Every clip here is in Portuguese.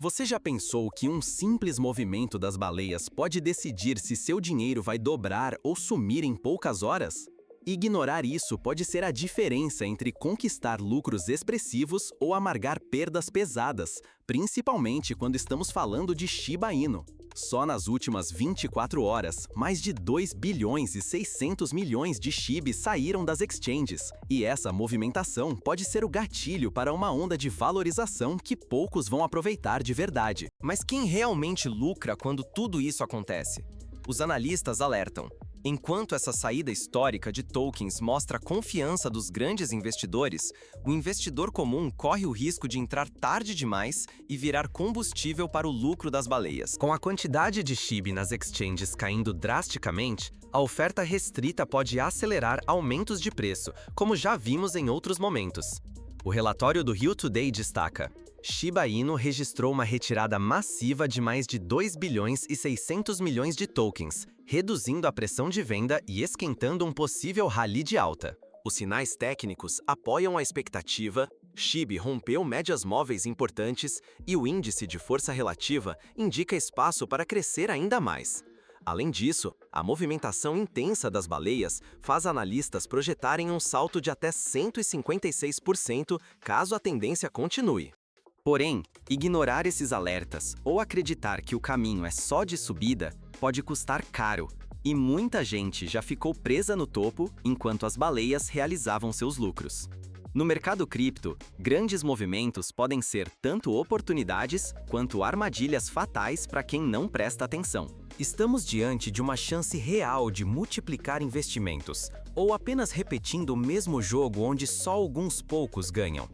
Você já pensou que um simples movimento das baleias pode decidir se seu dinheiro vai dobrar ou sumir em poucas horas? Ignorar isso pode ser a diferença entre conquistar lucros expressivos ou amargar perdas pesadas, principalmente quando estamos falando de Shiba Inu. Só nas últimas 24 horas, mais de 2 bilhões e 600 milhões de Shiba saíram das exchanges, e essa movimentação pode ser o gatilho para uma onda de valorização que poucos vão aproveitar de verdade. Mas quem realmente lucra quando tudo isso acontece? Os analistas alertam. Enquanto essa saída histórica de tokens mostra a confiança dos grandes investidores, o investidor comum corre o risco de entrar tarde demais e virar combustível para o lucro das baleias. Com a quantidade de Shiba nas exchanges caindo drasticamente, a oferta restrita pode acelerar aumentos de preço, como já vimos em outros momentos. O relatório do Rio Today destaca: Shiba Inu registrou uma retirada massiva de mais de 2 bilhões e 600 milhões de tokens, reduzindo a pressão de venda e esquentando um possível rally de alta. Os sinais técnicos apoiam a expectativa, Shiba rompeu médias móveis importantes e o índice de força relativa indica espaço para crescer ainda mais. Além disso, a movimentação intensa das baleias faz analistas projetarem um salto de até 156% caso a tendência continue. Porém, ignorar esses alertas ou acreditar que o caminho é só de subida pode custar caro, e muita gente já ficou presa no topo enquanto as baleias realizavam seus lucros. No mercado cripto, grandes movimentos podem ser tanto oportunidades quanto armadilhas fatais para quem não presta atenção. Estamos diante de uma chance real de multiplicar investimentos, ou apenas repetindo o mesmo jogo onde só alguns poucos ganham.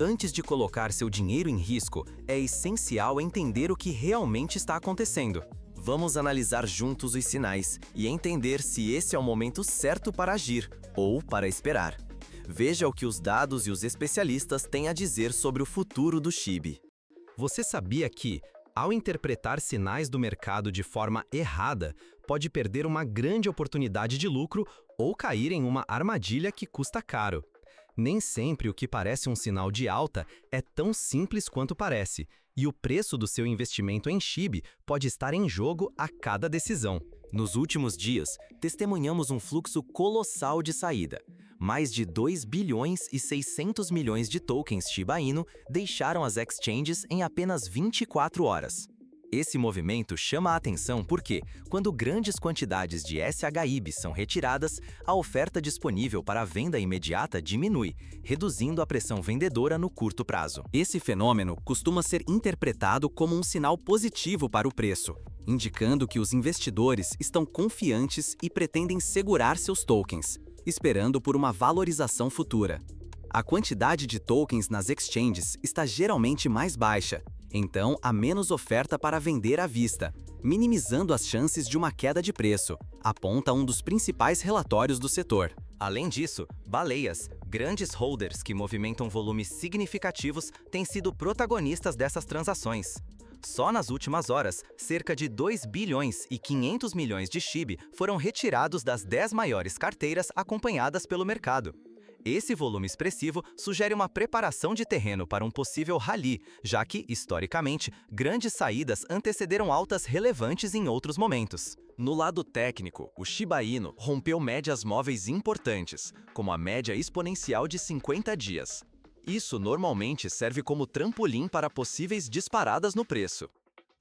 Antes de colocar seu dinheiro em risco, é essencial entender o que realmente está acontecendo. Vamos analisar juntos os sinais e entender se esse é o momento certo para agir ou para esperar. Veja o que os dados e os especialistas têm a dizer sobre o futuro do Shiba. Você sabia que, ao interpretar sinais do mercado de forma errada, pode perder uma grande oportunidade de lucro ou cair em uma armadilha que custa caro? Nem sempre o que parece um sinal de alta é tão simples quanto parece, e o preço do seu investimento em Shiba pode estar em jogo a cada decisão. Nos últimos dias, testemunhamos um fluxo colossal de saída. Mais de 2 bilhões e 600 milhões de tokens Shiba Inu deixaram as exchanges em apenas 24 horas. Esse movimento chama a atenção porque, quando grandes quantidades de SHIB são retiradas, a oferta disponível para a venda imediata diminui, reduzindo a pressão vendedora no curto prazo. Esse fenômeno costuma ser interpretado como um sinal positivo para o preço, indicando que os investidores estão confiantes e pretendem segurar seus tokens, esperando por uma valorização futura. A quantidade de tokens nas exchanges está geralmente mais baixa, então há menos oferta para vender à vista, minimizando as chances de uma queda de preço, aponta um dos principais relatórios do setor. Além disso, baleias, grandes holders que movimentam volumes significativos, têm sido protagonistas dessas transações. Só nas últimas horas, cerca de 2 bilhões e 500 milhões de Shiba foram retirados das 10 maiores carteiras acompanhadas pelo mercado. Esse volume expressivo sugere uma preparação de terreno para um possível rally, já que, historicamente, grandes saídas antecederam altas relevantes em outros momentos. No lado técnico, o Shiba Inu rompeu médias móveis importantes, como a média exponencial de 50 dias. Isso normalmente serve como trampolim para possíveis disparadas no preço.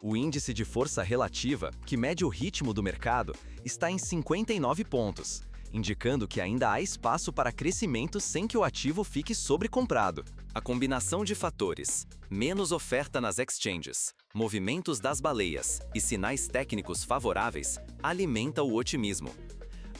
O índice de força relativa, que mede o ritmo do mercado, está em 59 pontos, indicando que ainda há espaço para crescimento sem que o ativo fique sobrecomprado. A combinação de fatores, menos oferta nas exchanges, movimentos das baleias e sinais técnicos favoráveis, alimenta o otimismo.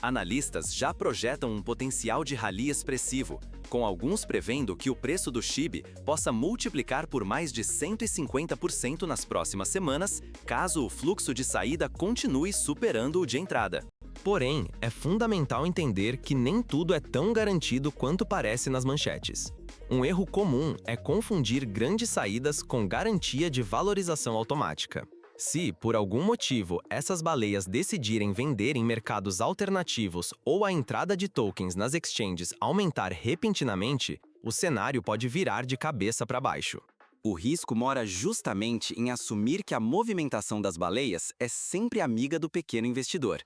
Analistas já projetam um potencial de rally expressivo, com alguns prevendo que o preço do Shiba possa multiplicar por mais de 150% nas próximas semanas, caso o fluxo de saída continue superando o de entrada. Porém, é fundamental entender que nem tudo é tão garantido quanto parece nas manchetes. Um erro comum é confundir grandes saídas com garantia de valorização automática. Se, por algum motivo, essas baleias decidirem vender em mercados alternativos ou a entrada de tokens nas exchanges aumentar repentinamente, o cenário pode virar de cabeça para baixo. O risco mora justamente em assumir que a movimentação das baleias é sempre amiga do pequeno investidor.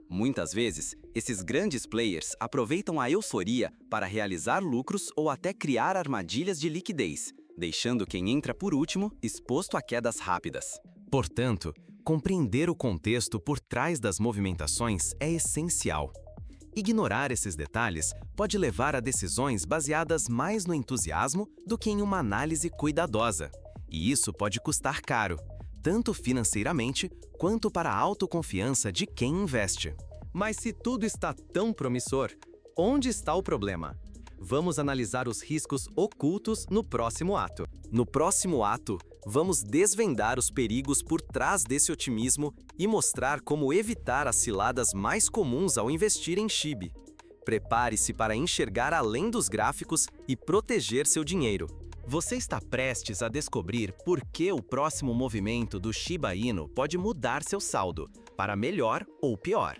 Muitas vezes, esses grandes players aproveitam a euforia para realizar lucros ou até criar armadilhas de liquidez, deixando quem entra por último exposto a quedas rápidas. Portanto, compreender o contexto por trás das movimentações é essencial. Ignorar esses detalhes pode levar a decisões baseadas mais no entusiasmo do que em uma análise cuidadosa. E isso pode custar caro, tanto financeiramente quanto para a autoconfiança de quem investe. Mas se tudo está tão promissor, onde está o problema? Vamos analisar os riscos ocultos no próximo ato. No próximo ato, vamos desvendar os perigos por trás desse otimismo e mostrar como evitar as ciladas mais comuns ao investir em SHIB. Prepare-se para enxergar além dos gráficos e proteger seu dinheiro. Você está prestes a descobrir por que o próximo movimento do Shiba Inu pode mudar seu saldo, para melhor ou pior.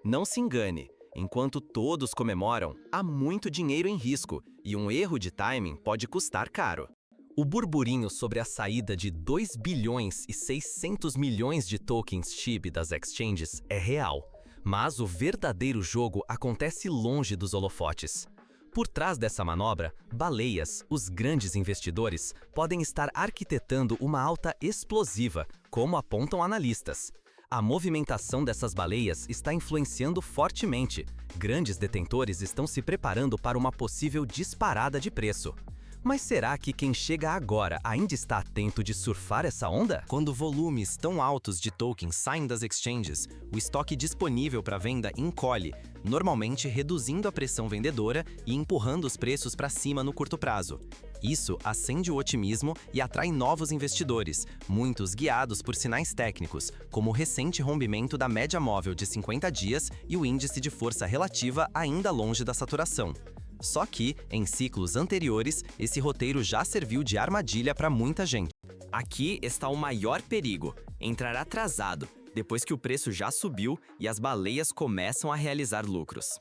Não se engane, enquanto todos comemoram, há muito dinheiro em risco e um erro de timing pode custar caro. O burburinho sobre a saída de 2 bilhões e 600 milhões de tokens SHIB das exchanges é real, mas o verdadeiro jogo acontece longe dos holofotes. Por trás dessa manobra, baleias, os grandes investidores, podem estar arquitetando uma alta explosiva, como apontam analistas. A movimentação dessas baleias está influenciando fortemente. Grandes detentores estão se preparando para uma possível disparada de preço. Mas será que quem chega agora ainda está atento de surfar essa onda? Quando volumes tão altos de tokens saem das exchanges, o estoque disponível para venda encolhe, normalmente reduzindo a pressão vendedora e empurrando os preços para cima no curto prazo. Isso acende o otimismo e atrai novos investidores, muitos guiados por sinais técnicos, como o recente rompimento da média móvel de 50 dias e o índice de força relativa ainda longe da saturação. Só que, em ciclos anteriores, esse roteiro já serviu de armadilha para muita gente. Aqui está o maior perigo: entrar atrasado, depois que o preço já subiu e as baleias começam a realizar lucros.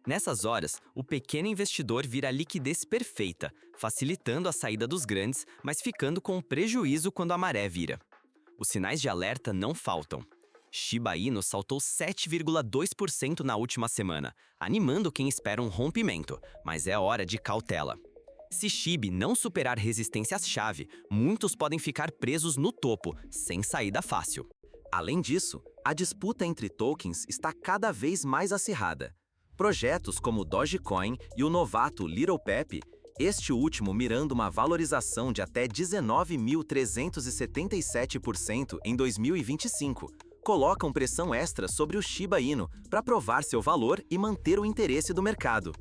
Nessas horas, o pequeno investidor vira a liquidez perfeita, facilitando a saída dos grandes, mas ficando com prejuízo quando a maré vira. Os sinais de alerta não faltam. Shiba Inu saltou 7,2% na última semana, animando quem espera um rompimento, mas é hora de cautela. Se SHIB não superar resistências-chave, muitos podem ficar presos no topo, sem saída fácil. Além disso, a disputa entre tokens está cada vez mais acirrada. Projetos como o Dogecoin e o novato Little Pepe, este último mirando uma valorização de até 19.377% em 2025, colocam pressão extra sobre o Shiba Inu para provar seu valor e manter o interesse do mercado.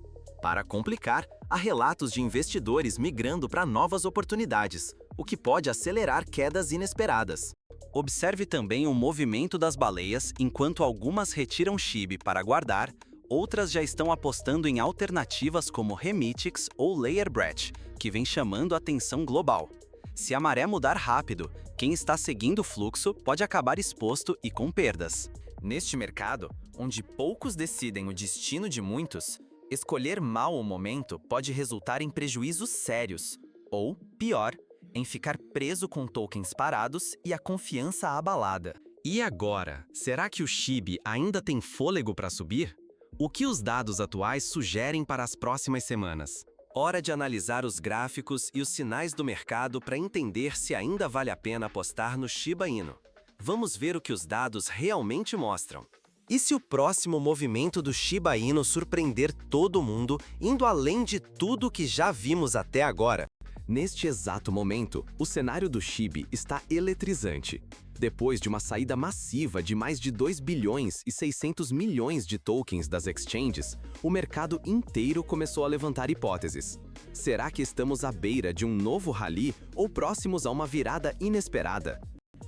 Para complicar, há relatos de investidores migrando para novas oportunidades, o que pode acelerar quedas inesperadas. Observe também o movimento das baleias enquanto algumas retiram SHIB para guardar, outras já estão apostando em alternativas como Remitix ou Layerbridge, que vem chamando a atenção global. Se a maré mudar rápido, quem está seguindo o fluxo pode acabar exposto e com perdas. Neste mercado, onde poucos decidem o destino de muitos, escolher mal o momento pode resultar em prejuízos sérios, ou, pior, em ficar preso com tokens parados e a confiança abalada. E agora, será que o SHIB ainda tem fôlego para subir? O que os dados atuais sugerem para as próximas semanas? Hora de analisar os gráficos e os sinais do mercado para entender se ainda vale a pena apostar no Shiba Inu. Vamos ver o que os dados realmente mostram. E se o próximo movimento do Shiba Inu surpreender todo mundo, indo além de tudo que já vimos até agora? Neste exato momento, o cenário do SHIB está eletrizante. Depois de uma saída massiva de mais de 2 bilhões e 600 milhões de tokens das exchanges, o mercado inteiro começou a levantar hipóteses. Será que estamos à beira de um novo rally ou próximos a uma virada inesperada?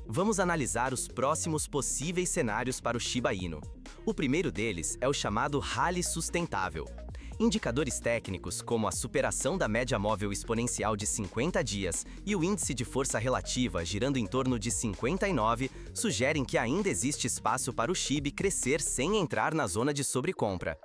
Vamos analisar os próximos possíveis cenários para o Shiba Inu. O primeiro deles é o chamado rally sustentável. Indicadores técnicos, como a superação da média móvel exponencial de 50 dias e o índice de força relativa girando em torno de 59, sugerem que ainda existe espaço para o SHIB crescer sem entrar na zona de sobrecompra.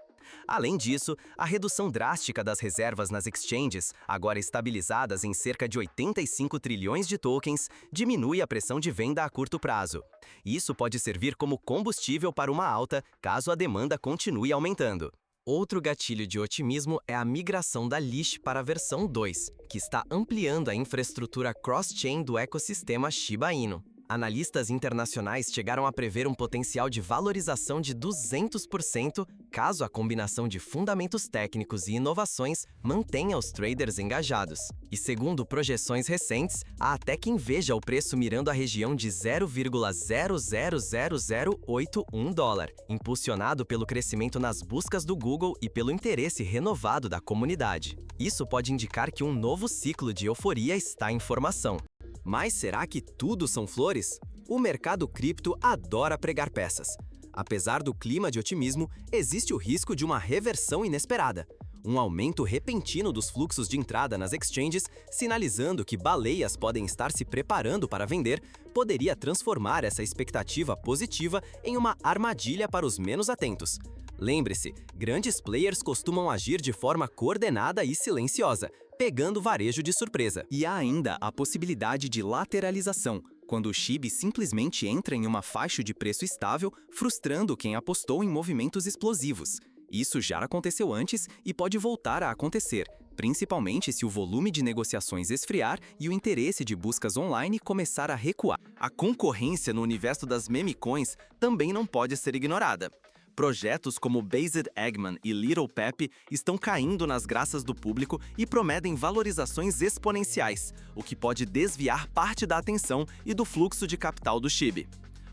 Além disso, a redução drástica das reservas nas exchanges, agora estabilizadas em cerca de 85 trilhões de tokens, diminui a pressão de venda a curto prazo. Isso pode servir como combustível para uma alta, caso a demanda continue aumentando. Outro gatilho de otimismo é a migração da Leash para a versão 2, que está ampliando a infraestrutura cross-chain do ecossistema Shiba Inu. Analistas internacionais chegaram a prever um potencial de valorização de 200% caso a combinação de fundamentos técnicos e inovações mantenha os traders engajados. E segundo projeções recentes, há até quem veja o preço mirando a região de 0,000081 dólar, impulsionado pelo crescimento nas buscas do Google e pelo interesse renovado da comunidade. Isso pode indicar que um novo ciclo de euforia está em formação. Mas será que tudo são flores? O mercado cripto adora pregar peças. Apesar do clima de otimismo, existe o risco de uma reversão inesperada. Um aumento repentino dos fluxos de entrada nas exchanges, sinalizando que baleias podem estar se preparando para vender, poderia transformar essa expectativa positiva em uma armadilha para os menos atentos. Lembre-se, grandes players costumam agir de forma coordenada e silenciosa, pegando o varejo de surpresa. E há ainda a possibilidade de lateralização, quando o SHIB simplesmente entra em uma faixa de preço estável, frustrando quem apostou em movimentos explosivos. Isso já aconteceu antes e pode voltar a acontecer, principalmente se o volume de negociações esfriar e o interesse de buscas online começar a recuar. A concorrência no universo das meme coins também não pode ser ignorada. Projetos como Based Eggman e Little Pep estão caindo nas graças do público e prometem valorizações exponenciais, o que pode desviar parte da atenção e do fluxo de capital do SHIB.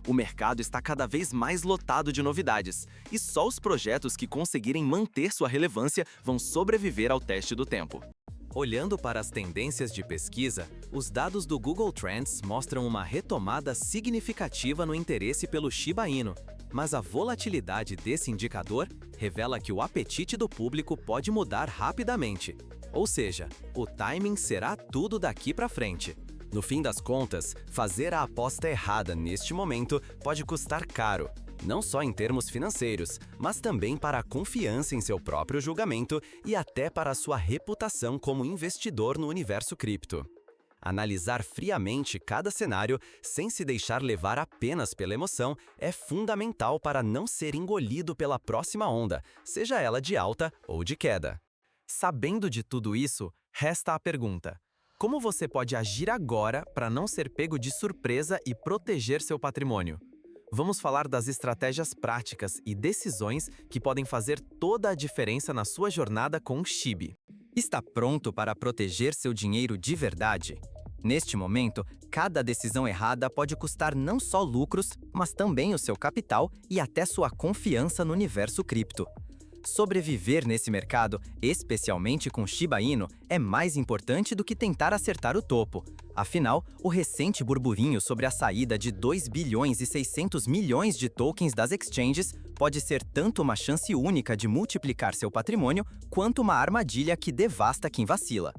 O mercado está cada vez mais lotado de novidades, e só os projetos que conseguirem manter sua relevância vão sobreviver ao teste do tempo. Olhando para as tendências de pesquisa, os dados do Google Trends mostram uma retomada significativa no interesse pelo Shiba Inu, mas a volatilidade desse indicador revela que o apetite do público pode mudar rapidamente. Ou seja, o timing será tudo daqui para frente. No fim das contas, fazer a aposta errada neste momento pode custar caro, não só em termos financeiros, mas também para a confiança em seu próprio julgamento e até para a sua reputação como investidor no universo cripto. Analisar friamente cada cenário, sem se deixar levar apenas pela emoção, é fundamental para não ser engolido pela próxima onda, seja ela de alta ou de queda. Sabendo de tudo isso, resta a pergunta: como você pode agir agora para não ser pego de surpresa e proteger seu patrimônio? Vamos falar das estratégias práticas e decisões que podem fazer toda a diferença na sua jornada com o SHIB. Está pronto para proteger seu dinheiro de verdade? Neste momento, cada decisão errada pode custar não só lucros, mas também o seu capital e até sua confiança no universo cripto. Sobreviver nesse mercado, especialmente com Shiba Inu, é mais importante do que tentar acertar o topo. Afinal, o recente burburinho sobre a saída de 2 bilhões e 600 milhões de tokens das exchanges pode ser tanto uma chance única de multiplicar seu patrimônio, quanto uma armadilha que devasta quem vacila.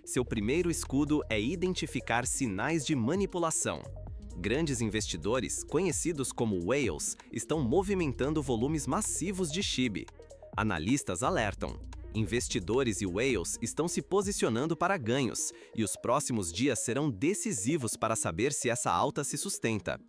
Seu primeiro escudo é identificar sinais de manipulação. Grandes investidores, conhecidos como whales, estão movimentando volumes massivos de SHIB. Analistas alertam: investidores e whales estão se posicionando para ganhos, e os próximos dias serão decisivos para saber se essa alta se sustenta.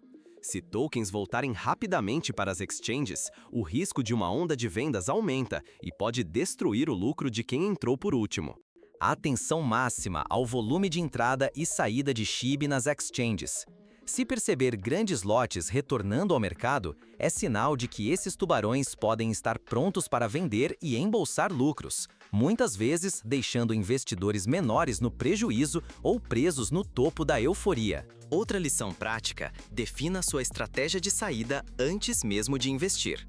Se tokens voltarem rapidamente para as exchanges, o risco de uma onda de vendas aumenta e pode destruir o lucro de quem entrou por último. Atenção máxima ao volume de entrada e saída de SHIB nas exchanges. Se perceber grandes lotes retornando ao mercado, é sinal de que esses tubarões podem estar prontos para vender e embolsar lucros, muitas vezes deixando investidores menores no prejuízo ou presos no topo da euforia. Outra lição prática: defina sua estratégia de saída antes mesmo de investir.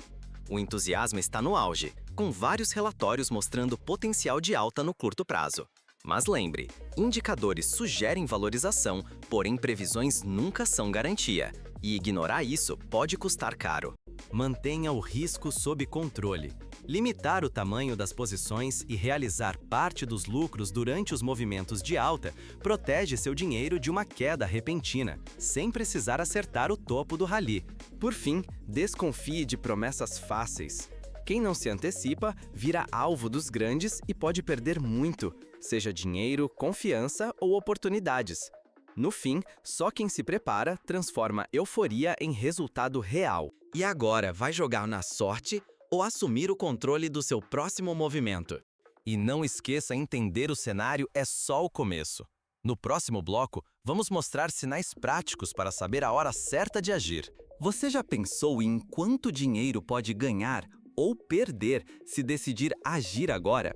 O entusiasmo está no auge, com vários relatórios mostrando potencial de alta no curto prazo. Mas lembre, indicadores sugerem valorização, porém previsões nunca são garantia, e ignorar isso pode custar caro. Mantenha o risco sob controle. Limitar o tamanho das posições e realizar parte dos lucros durante os movimentos de alta protege seu dinheiro de uma queda repentina, sem precisar acertar o topo do rally. Por fim, desconfie de promessas fáceis. Quem não se antecipa, vira alvo dos grandes e pode perder muito, seja dinheiro, confiança ou oportunidades. No fim, só quem se prepara transforma euforia em resultado real. E agora, vai jogar na sorte ou assumir o controle do seu próximo movimento? E não esqueça, entender o cenário é só o começo. No próximo bloco, vamos mostrar sinais práticos para saber a hora certa de agir. Você já pensou em quanto dinheiro pode ganhar ou perder se decidir agir agora?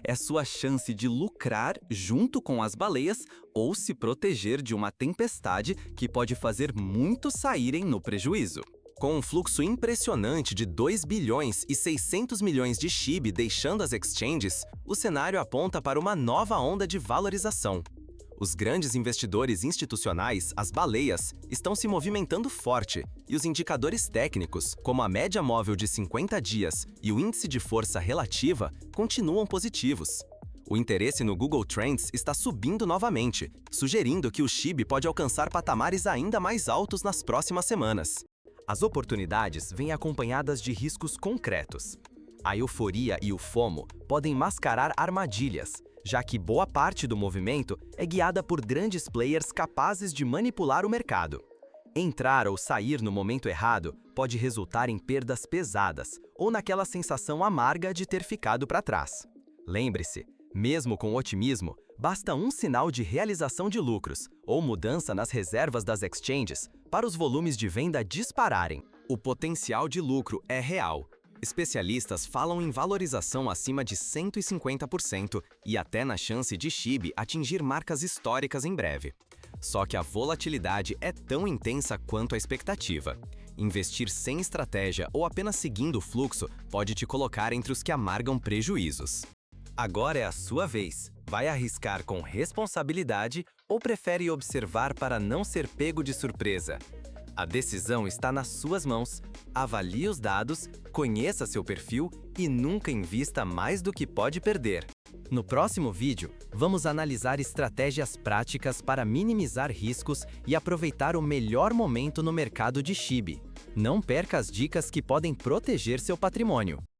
É sua chance de lucrar junto com as baleias ou se proteger de uma tempestade que pode fazer muitos saírem no prejuízo. Com um fluxo impressionante de 2 bilhões e 600 milhões de SHIB deixando as exchanges, o cenário aponta para uma nova onda de valorização. Os grandes investidores institucionais, as baleias, estão se movimentando forte e os indicadores técnicos, como a média móvel de 50 dias e o índice de força relativa, continuam positivos. O interesse no Google Trends está subindo novamente, sugerindo que o SHIB pode alcançar patamares ainda mais altos nas próximas semanas. As oportunidades vêm acompanhadas de riscos concretos. A euforia e o FOMO podem mascarar armadilhas, já que boa parte do movimento é guiada por grandes players capazes de manipular o mercado. Entrar ou sair no momento errado pode resultar em perdas pesadas ou naquela sensação amarga de ter ficado para trás. Lembre-se, mesmo com otimismo, basta um sinal de realização de lucros ou mudança nas reservas das exchanges para os volumes de venda dispararem. O potencial de lucro é real. Especialistas falam em valorização acima de 150% e até na chance de SHIB atingir marcas históricas em breve. Só que a volatilidade é tão intensa quanto a expectativa. Investir sem estratégia ou apenas seguindo o fluxo pode te colocar entre os que amargam prejuízos. Agora é a sua vez. Vai arriscar com responsabilidade ou prefere observar para não ser pego de surpresa? A decisão está nas suas mãos. Avalie os dados, conheça seu perfil e nunca invista mais do que pode perder. No próximo vídeo, vamos analisar estratégias práticas para minimizar riscos e aproveitar o melhor momento no mercado de SHIB. Não perca as dicas que podem proteger seu patrimônio.